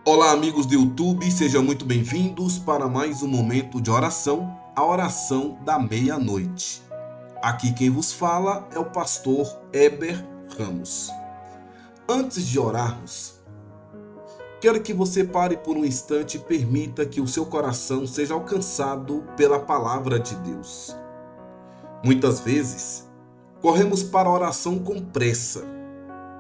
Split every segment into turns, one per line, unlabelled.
Olá, amigos do YouTube, sejam muito bem-vindos para mais um momento de oração, a oração da meia-noite. Aqui quem vos fala é o pastor Heber Ramos. Antes de orarmos, quero que você pare por um instante e permita que o seu coração seja alcançado pela palavra de Deus. Muitas vezes, corremos para a oração com pressa,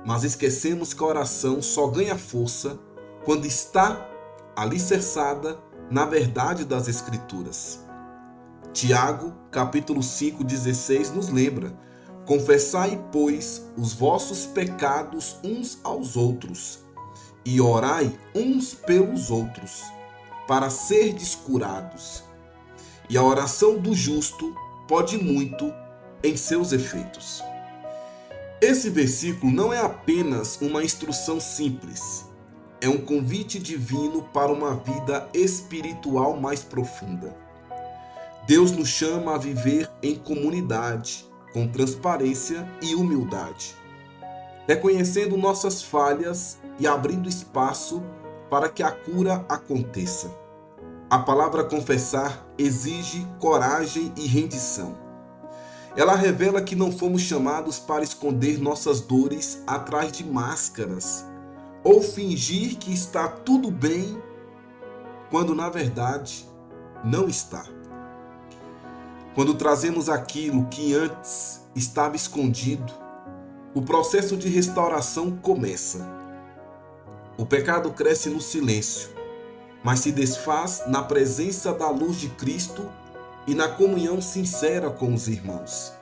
mas esquecemos que a oração só ganha força quando está alicerçada na verdade das Escrituras. Tiago, capítulo 5:16 nos lembra: confessai, pois, os vossos pecados uns aos outros, e orai uns pelos outros, para serdes curados. E a oração do justo pode muito em seus efeitos. Esse versículo não é apenas uma instrução simples, é um convite divino para uma vida espiritual mais profunda. Deus nos chama a viver em comunidade, com transparência e humildade, reconhecendo nossas falhas e abrindo espaço para que a cura aconteça. A palavra confessar exige coragem e rendição. Ela revela que não fomos chamados para esconder nossas dores atrás de máscaras, ou fingir que está tudo bem, quando na verdade não está. Quando trazemos aquilo que antes estava escondido, o processo de restauração começa. O pecado cresce no silêncio, mas se desfaz na presença da luz de Cristo e na comunhão sincera com os irmãos.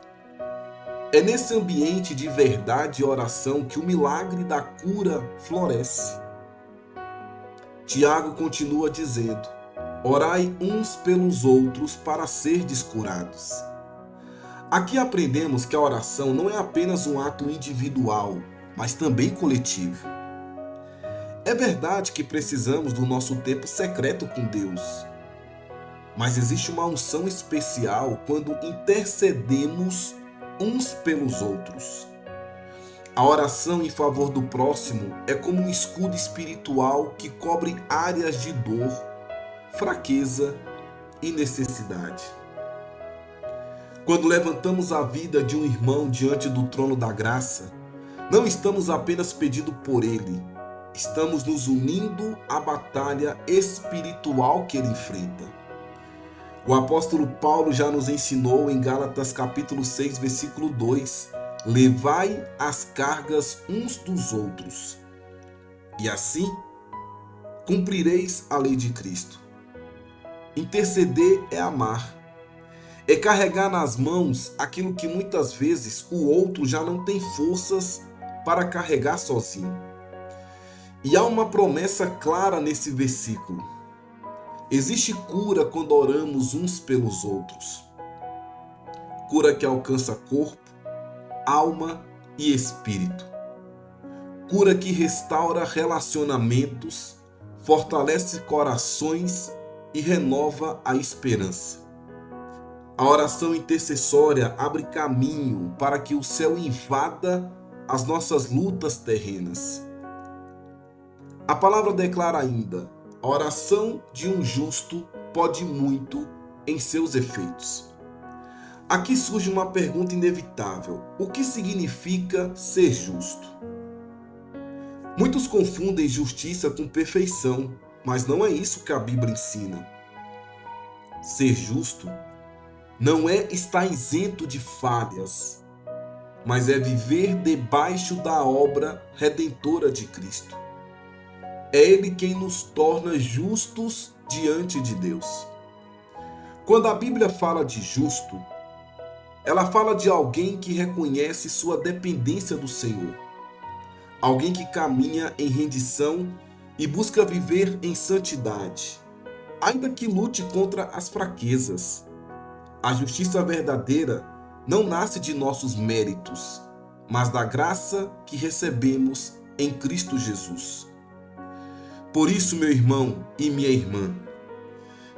É nesse ambiente de verdade e oração que o milagre da cura floresce. Tiago continua dizendo: orai uns pelos outros para serdes curados. Aqui aprendemos que a oração não é apenas um ato individual, mas também coletivo. É verdade que precisamos do nosso tempo secreto com Deus, mas existe uma unção especial quando intercedemos uns pelos outros. A oração em favor do próximo é como um escudo espiritual que cobre áreas de dor, fraqueza e necessidade. Quando levantamos a vida de um irmão diante do trono da graça, não estamos apenas pedindo por ele, estamos nos unindo à batalha espiritual que ele enfrenta. O apóstolo Paulo já nos ensinou em Gálatas capítulo 6, versículo 2, levai as cargas uns dos outros, e assim cumprireis a lei de Cristo. Interceder é amar, é carregar nas mãos aquilo que muitas vezes o outro já não tem forças para carregar sozinho. E há uma promessa clara nesse versículo. Existe cura quando oramos uns pelos outros. Cura que alcança corpo, alma e espírito. Cura que restaura relacionamentos, fortalece corações e renova a esperança. A oração intercessória abre caminho para que o céu invada as nossas lutas terrenas. A palavra declara ainda: a oração de um justo pode muito em seus efeitos. Aqui surge uma pergunta inevitável: o que significa ser justo? Muitos confundem justiça com perfeição, mas não é isso que a Bíblia ensina. Ser justo não é estar isento de falhas, mas é viver debaixo da obra redentora de Cristo. É Ele quem nos torna justos diante de Deus. Quando a Bíblia fala de justo, ela fala de alguém que reconhece sua dependência do Senhor. Alguém que caminha em rendição e busca viver em santidade, ainda que lute contra as fraquezas. A justiça verdadeira não nasce de nossos méritos, mas da graça que recebemos em Cristo Jesus. Por isso, meu irmão e minha irmã,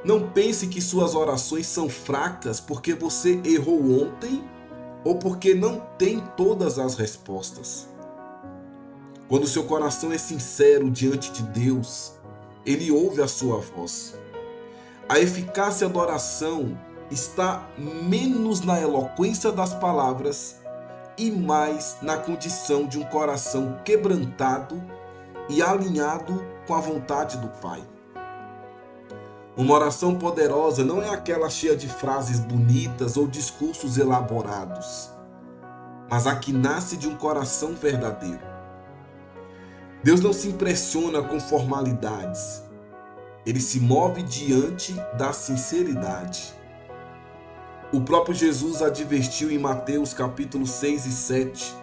não pense que suas orações são fracas porque você errou ontem ou porque não tem todas as respostas. Quando seu coração é sincero diante de Deus, Ele ouve a sua voz. A eficácia da oração está menos na eloquência das palavras e mais na condição de um coração quebrantado e alinhado com a vontade do Pai. Uma oração poderosa não é aquela cheia de frases bonitas ou discursos elaborados, mas a que nasce de um coração verdadeiro. Deus não se impressiona com formalidades. Ele se move diante da sinceridade. O próprio Jesus advertiu em Mateus capítulo 6 e 7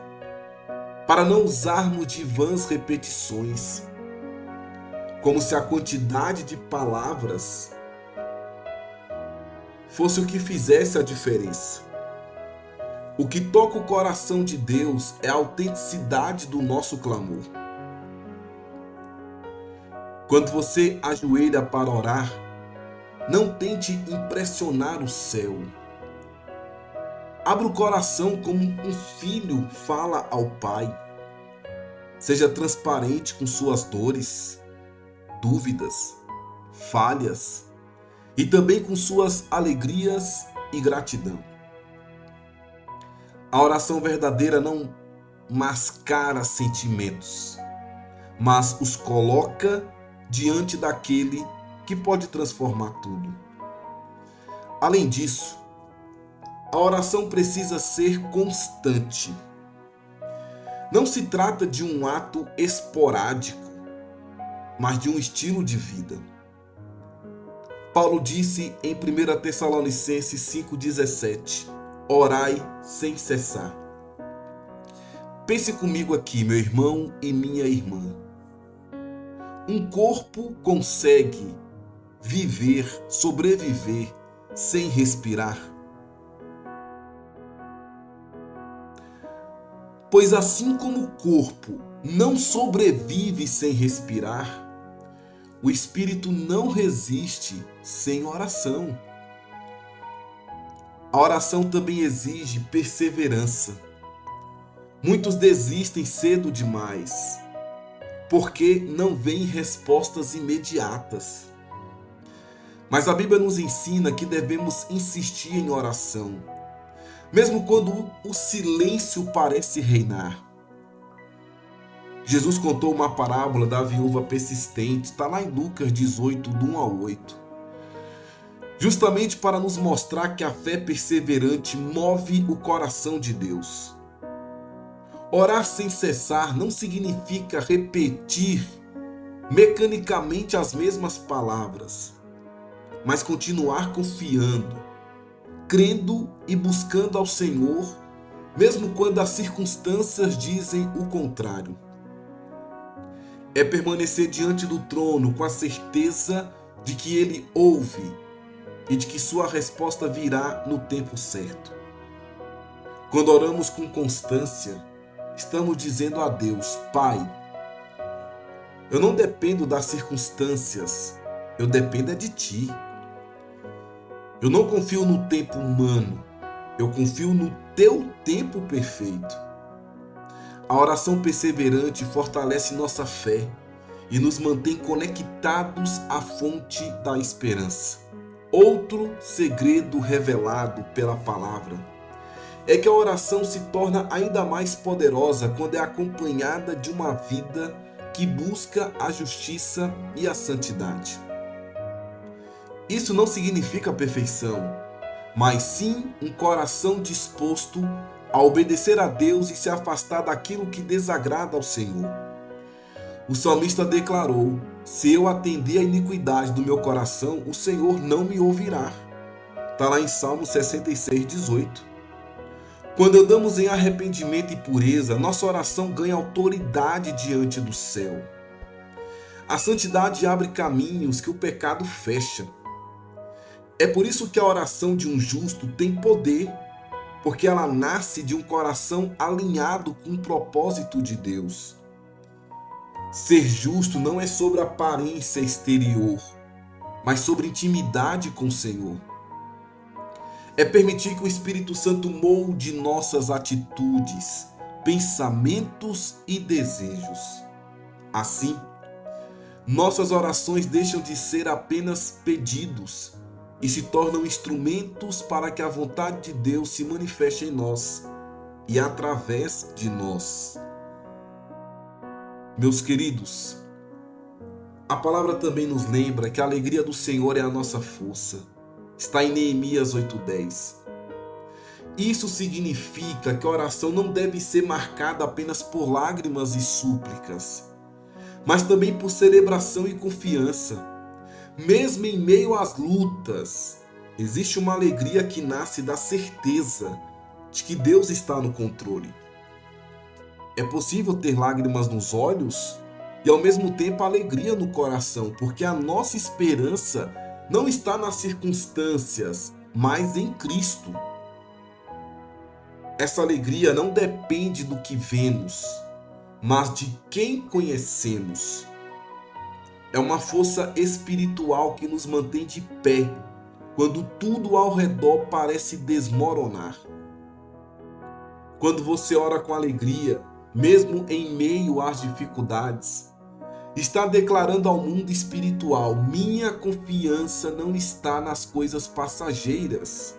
para não usarmos de vãs repetições, como se a quantidade de palavras fosse o que fizesse a diferença. O que toca o coração de Deus é a autenticidade do nosso clamor. Quando você ajoelha para orar, não tente impressionar o céu. Abra o coração como um filho fala ao pai. Seja transparente com suas dores, dúvidas, falhas e também com suas alegrias e gratidão. A oração verdadeira não mascara sentimentos, mas os coloca diante daquele que pode transformar tudo. Além disso, a oração precisa ser constante. Não se trata de um ato esporádico, mas de um estilo de vida. Paulo disse em 1 Tessalonicenses 5,17: orai sem cessar. Pense comigo aqui, meu irmão e minha irmã. Um corpo consegue viver, sobreviver sem respirar? Pois assim como o corpo não sobrevive sem respirar, o espírito não resiste sem oração. A oração também exige perseverança. Muitos desistem cedo demais, porque não vêm respostas imediatas. Mas a Bíblia nos ensina que devemos insistir em oração, mesmo quando o silêncio parece reinar. Jesus contou uma parábola da viúva persistente, está lá em Lucas 18, do 1 ao 8. Justamente para nos mostrar que a fé perseverante move o coração de Deus. Orar sem cessar não significa repetir mecanicamente as mesmas palavras, mas continuar confiando, crendo e buscando ao Senhor, mesmo quando as circunstâncias dizem o contrário. É permanecer diante do trono com a certeza de que Ele ouve e de que sua resposta virá no tempo certo. Quando oramos com constância, estamos dizendo a Deus: Pai, eu não dependo das circunstâncias, eu dependo de Ti. Eu não confio no tempo humano, eu confio no Teu tempo perfeito. A oração perseverante fortalece nossa fé e nos mantém conectados à fonte da esperança. Outro segredo revelado pela palavra é que a oração se torna ainda mais poderosa quando é acompanhada de uma vida que busca a justiça e a santidade. Isso não significa perfeição, mas sim um coração disposto a obedecer a Deus e se afastar daquilo que desagrada ao Senhor. O salmista declarou: se eu atender à iniquidade do meu coração, o Senhor não me ouvirá. Está lá em Salmo 66, 18. Quando andamos em arrependimento e pureza, nossa oração ganha autoridade diante do céu. A santidade abre caminhos que o pecado fecha. É por isso que a oração de um justo tem poder, porque ela nasce de um coração alinhado com o propósito de Deus. Ser justo não é sobre aparência exterior, mas sobre intimidade com o Senhor. É permitir que o Espírito Santo molde nossas atitudes, pensamentos e desejos. Assim, Nossas orações deixam de ser apenas pedidos e se tornam instrumentos para que a vontade de Deus se manifeste em nós e através de nós. Meus queridos, a palavra também nos lembra que a alegria do Senhor é a nossa força. Está em Neemias 8:10. Isso significa que a oração não deve ser marcada apenas por lágrimas e súplicas, mas também por celebração e confiança. Mesmo em meio às lutas, existe uma alegria que nasce da certeza de que Deus está no controle. É possível ter lágrimas nos olhos e ao mesmo tempo alegria no coração, porque a nossa esperança não está nas circunstâncias, mas em Cristo. Essa alegria não depende do que vemos, mas de quem conhecemos. É uma força espiritual que nos mantém de pé quando tudo ao redor parece desmoronar. Quando você ora com alegria, mesmo em meio às dificuldades, está declarando ao mundo espiritual: minha confiança não está nas coisas passageiras,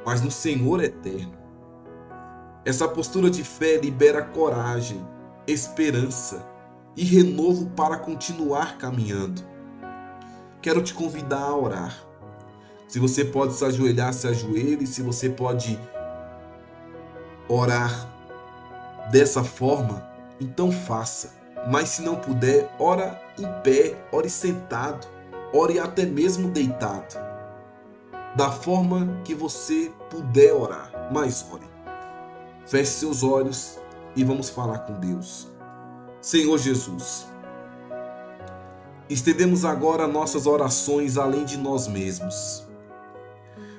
mas no Senhor eterno. Essa postura de fé libera coragem, esperança e renovo para continuar caminhando. Quero te convidar a orar. Se você pode se ajoelhar, se ajoelhe. Se você pode orar dessa forma, então faça. Mas se não puder, ora em pé, ore sentado, ore até mesmo deitado. Da forma que você puder orar, mas ore. Feche seus olhos e vamos falar com Deus. Senhor Jesus, estendemos agora nossas orações além de nós mesmos.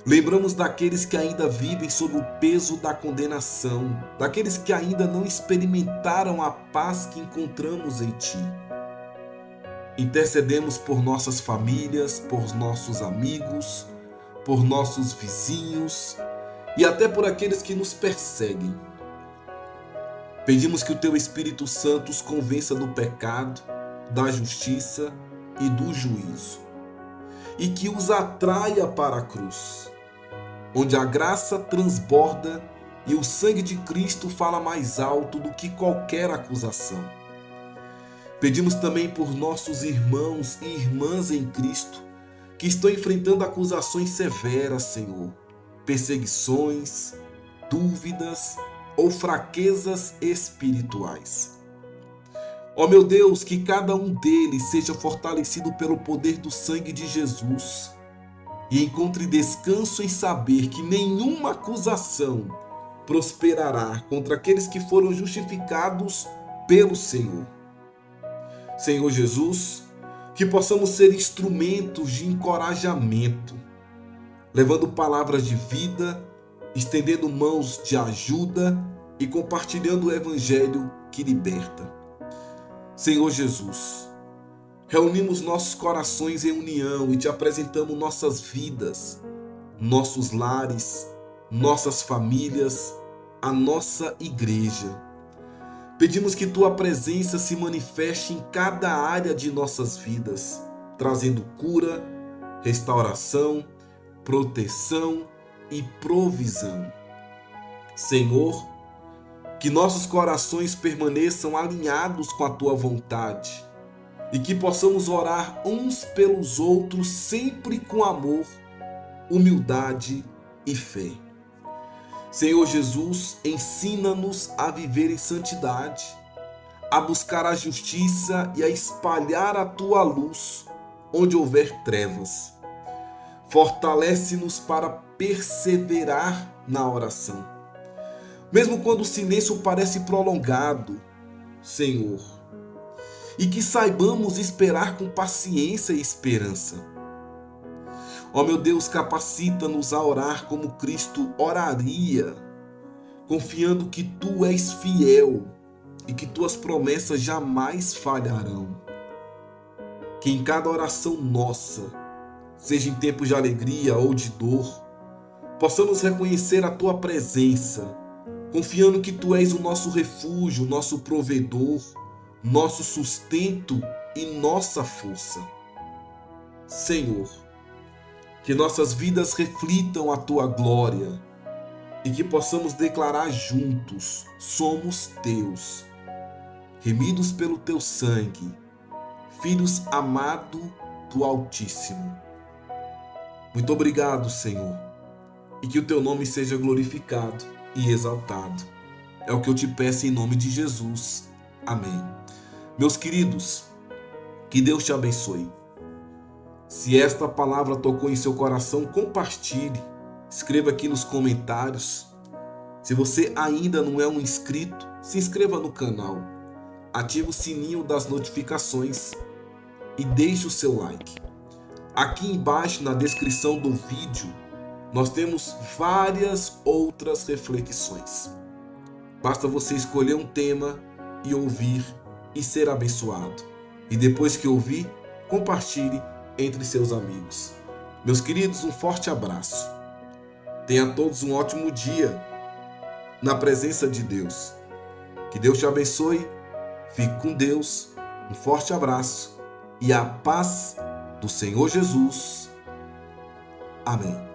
Lembramos daqueles que ainda vivem sob o peso da condenação, daqueles que ainda não experimentaram a paz que encontramos em Ti. Intercedemos por nossas famílias, por nossos amigos, por nossos vizinhos e até por aqueles que nos perseguem. Pedimos que o Teu Espírito Santo os convença do pecado, da justiça e do juízo, e que os atraia para a cruz, onde a graça transborda e o sangue de Cristo fala mais alto do que qualquer acusação. Pedimos também por nossos irmãos e irmãs em Cristo, que estão enfrentando acusações severas, Senhor, perseguições, dúvidas ou fraquezas espirituais. Ó meu Deus, que cada um deles seja fortalecido pelo poder do sangue de Jesus e encontre descanso em saber que nenhuma acusação prosperará contra aqueles que foram justificados pelo Senhor. Senhor Jesus, que possamos ser instrumentos de encorajamento, levando palavras de vida, estendendo mãos de ajuda e compartilhando o Evangelho que liberta. Senhor Jesus, reunimos nossos corações em união e Te apresentamos nossas vidas, nossos lares, nossas famílias, a nossa igreja. Pedimos que Tua presença se manifeste em cada área de nossas vidas, trazendo cura, restauração, proteção e provisão. Senhor, que nossos corações permaneçam alinhados com a Tua vontade e que possamos orar uns pelos outros sempre com amor, humildade e fé. Senhor Jesus, ensina-nos a viver em santidade, a buscar a justiça e a espalhar a Tua luz onde houver trevas. Fortalece-nos para perseverar na oração, mesmo quando o silêncio parece prolongado, Senhor, e que saibamos esperar com paciência e esperança. Ó meu Deus, capacita-nos a orar como Cristo oraria, confiando que Tu és fiel e que Tuas promessas jamais falharão. Que em cada oração nossa, seja em tempos de alegria ou de dor, possamos reconhecer a Tua presença, confiando que Tu és o nosso refúgio, nosso provedor, nosso sustento e nossa força. Senhor, que nossas vidas reflitam a tua glória e que possamos declarar juntos: somos teus, remidos pelo teu sangue, filhos amados do Altíssimo. Muito obrigado, Senhor, e que o teu nome seja glorificado e exaltado. É o que eu te peço em nome de Jesus. Amém. Meus queridos, que Deus te abençoe. Se esta palavra tocou em seu coração, compartilhe. Escreva aqui nos comentários. Se você ainda não é um inscrito, se inscreva no canal. Ative o sininho das notificações e deixe o seu like. Aqui embaixo na descrição do vídeo, nós temos várias outras reflexões. Basta você escolher um tema e ouvir e ser abençoado. E depois que ouvir, compartilhe entre seus amigos. Meus queridos, um forte abraço. Tenha todos um ótimo dia na presença de Deus. Que Deus te abençoe. Fique com Deus. Um forte abraço e a paz do Senhor Jesus. Amém.